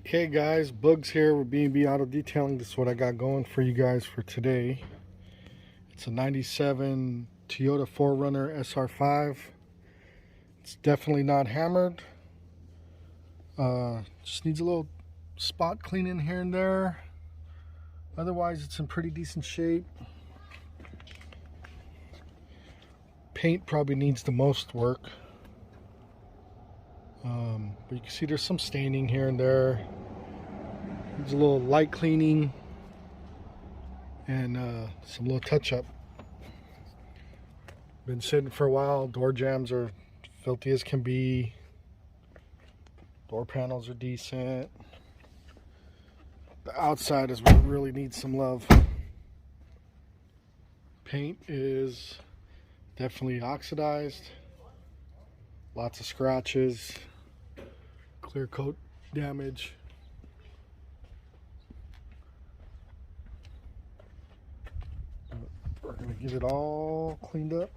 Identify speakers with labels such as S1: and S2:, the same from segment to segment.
S1: Okay guys, Bugs here with B&B Auto Detailing. This is what I got going for you guys for today. It's a 97 Toyota 4runner SR5. It's definitely not hammered. Just needs a little spot cleaning here and there. Otherwise it's in pretty decent shape. Paint probably needs the most work. But you can see there's some staining here and there. Needs a little light cleaning and some little touch up. Been sitting for a while. Door jambs are filthy as can be. Door panels are decent. The outside is what really needs some love. Paint is definitely oxidized. Lots of scratches. Clear coat damage. We're going to get it all cleaned up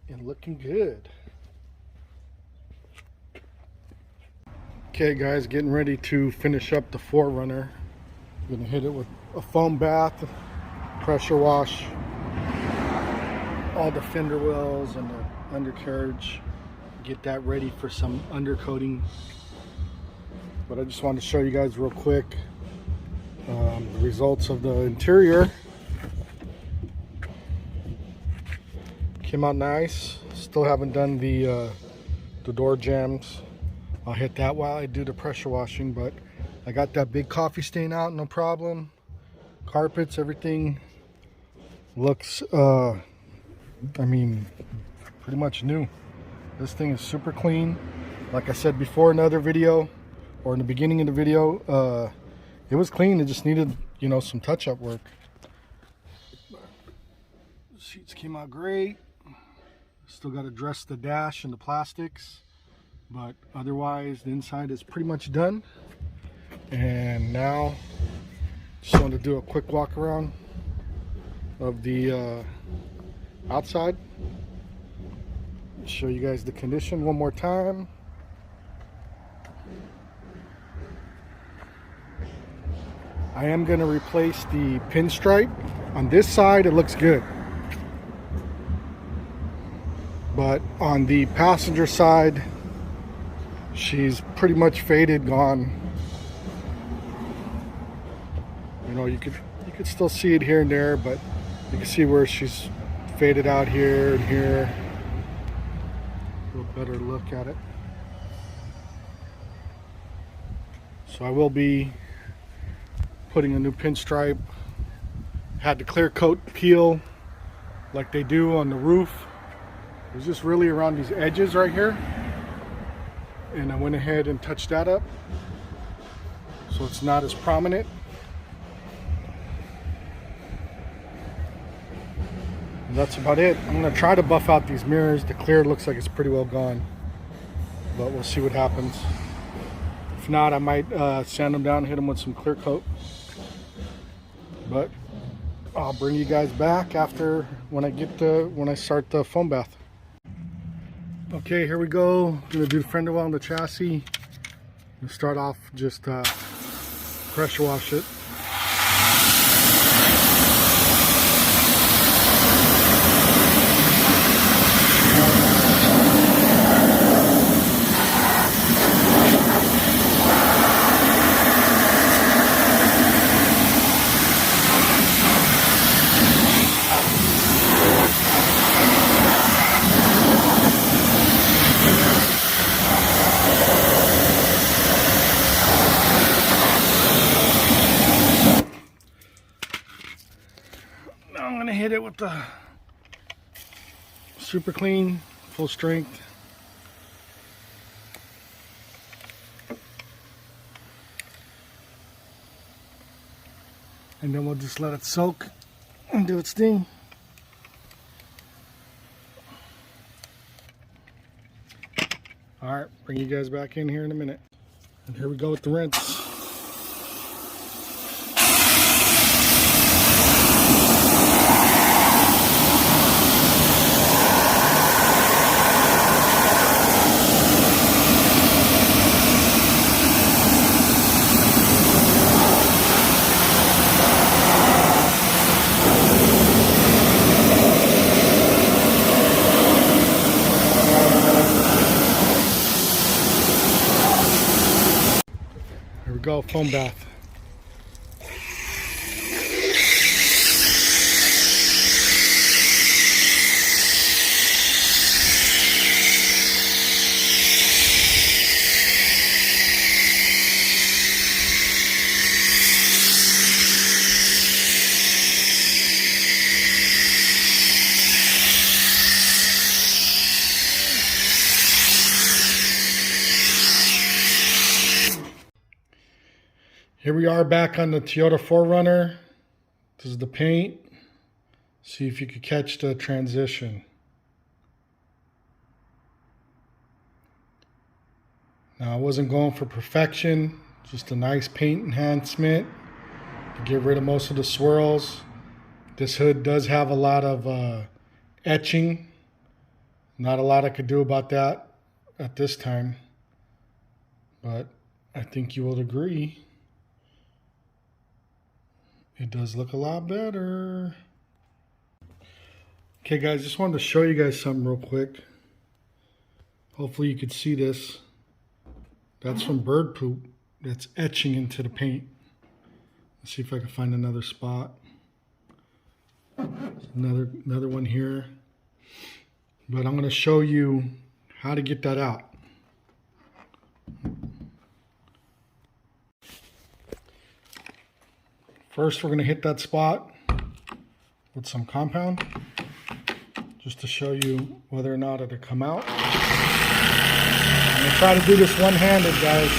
S1: and looking good. Okay guys, getting ready to finish up the 4runner. I'm going to hit it with a foam bath, pressure wash, all the fender wells and the undercarriage. Get that ready for some undercoating. But I just wanted to show you guys real quick the results of the interior. Came out nice. Still haven't done the door jambs. I'll hit that while I do the pressure washing, but I got that big coffee stain out, no problem. Carpets, everything looks I mean, pretty much new. This thing is super clean. Like I said before in another video, or in the beginning of the video, it was clean. It just needed, you know, some touch-up work. The seats came out great. Still got to dress the dash and the plastics, but otherwise the inside is pretty much done. And now just wanted to do a quick walk around of the outside. Show you guys the condition one more time. I am going to replace the pinstripe. On this side it looks good, but on the passenger side she's pretty much faded, gone. You know, you could still see it here and there, but you can see where she's faded out here and here. A little better look at it. So I will be putting a new pinstripe. Had the clear coat peel like they do on the roof. It was just really around these edges right here, and I went ahead and touched that up so it's not as prominent. And that's about it. I'm going to try to buff out these mirrors. The clear looks like it's pretty well gone, but we'll see what happens. If not, I might sand them down and hit them with some clear coat. But I'll bring you guys back after when I start the foam bath. Okay, here we go. I'm gonna do the fender well on the chassis. We'll start off just pressure wash it. Now I'm gonna hit it with the super clean, full strength. And then we'll just let it soak and do its thing. Alright, bring you guys back in here in a minute. And here we go with the rinse. go, foam bath. Here we are back on the Toyota 4Runner. This is the paint. See if you could catch the transition. Now I wasn't going for perfection, just a nice paint enhancement to get rid of most of the swirls. This hood does have a lot of etching. Not a lot I could do about that at this time, but I think you will agree. It does look a lot better. Okay guys, just wanted to show you guys something real quick. Hopefully you could see this. That's from bird poop that's etching into the paint. Let's see if I can find another spot. Another one here. But I'm going to show you how to get that out. First, we're going to hit that spot with some compound, just to show you whether or not it'll come out. I'm going to try to do this one-handed, guys.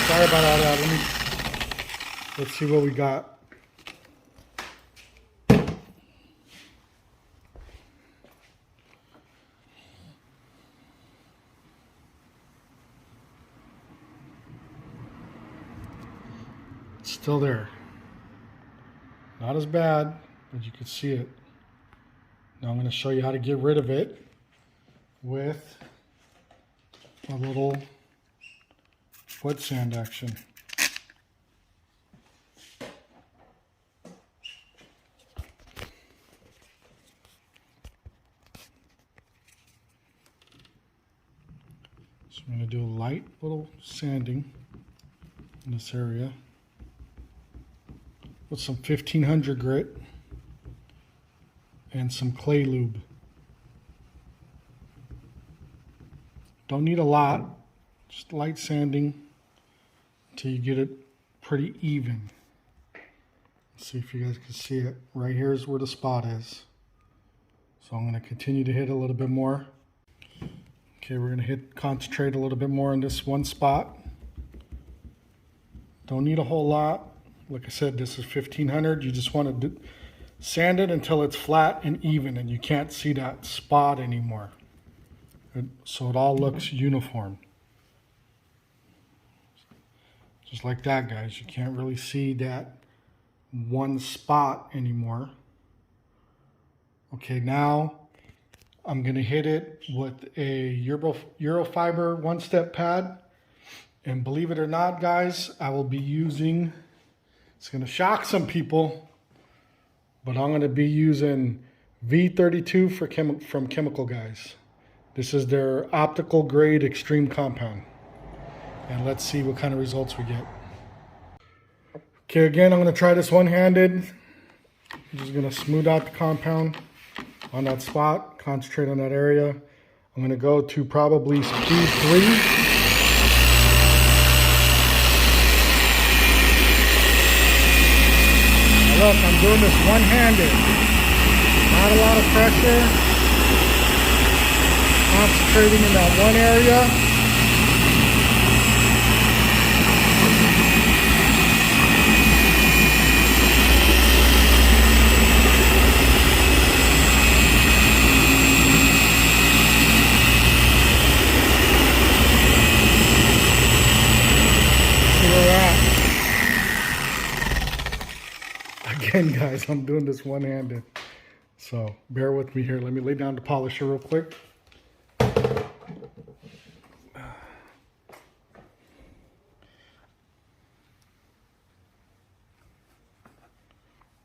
S1: Sorry about all that. Let's see what we got. It's still there. Not as bad, but you can see it. Now I'm going to show you how to get rid of it with a little foot sand action. So I'm going to do a light little sanding in this area with some 1500 grit and some clay lube. Don't need a lot, just light sanding until you get it pretty even. Let's see if you guys can see it. Right here is where the spot is. So I'm going to continue to hit a little bit more. Okay, we're going to concentrate a little bit more in this one spot. Don't need a whole lot. Like I said, this is 1500. You just want to sand it until it's flat and even and you can't see that spot anymore. So it all looks uniform. Just like that, guys. You can't really see that one spot anymore. Okay, now I'm going to hit it with a Eurofiber one-step pad. And believe it or not, guys, I will be using, it's going to shock some people, but I'm going to be using V32 from Chemical Guys. This is their optical grade extreme compound. And let's see what kind of results we get. Okay, again, I'm going to try this one-handed. I'm just going to smooth out the compound on that spot, concentrate on that area. I'm going to go to probably speed 3. Now look, I'm doing this one-handed. Not a lot of pressure. Concentrating in that one area. Again, guys, I'm doing this one-handed, so bear with me here. Let me lay down the polisher real quick.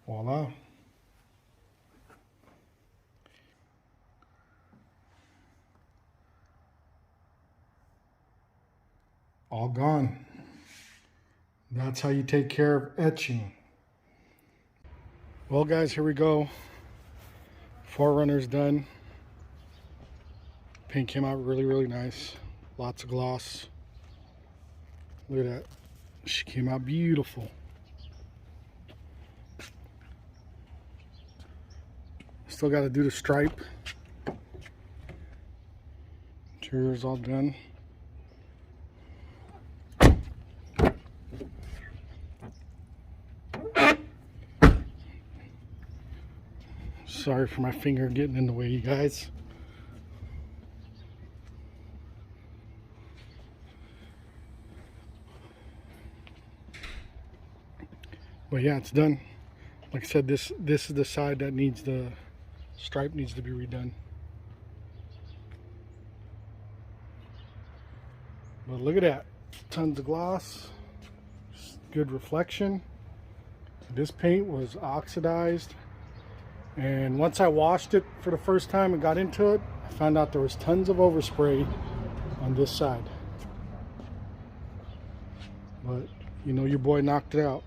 S1: Voila. All gone. That's how you take care of etching. Well, guys, here we go. 4runner's done. Paint came out really, really nice. Lots of gloss. Look at that. She came out beautiful. Still got to do the stripe. Interior's all done. Sorry for my finger getting in the way, you guys. But yeah, it's done. Like I said, this is the side that needs the stripe needs to be redone. But look at that. Tons of gloss. Good reflection. This paint was oxidized. And once I washed it for the first time and got into it, I found out there was tons of overspray on this side. But, you know, your boy knocked it out.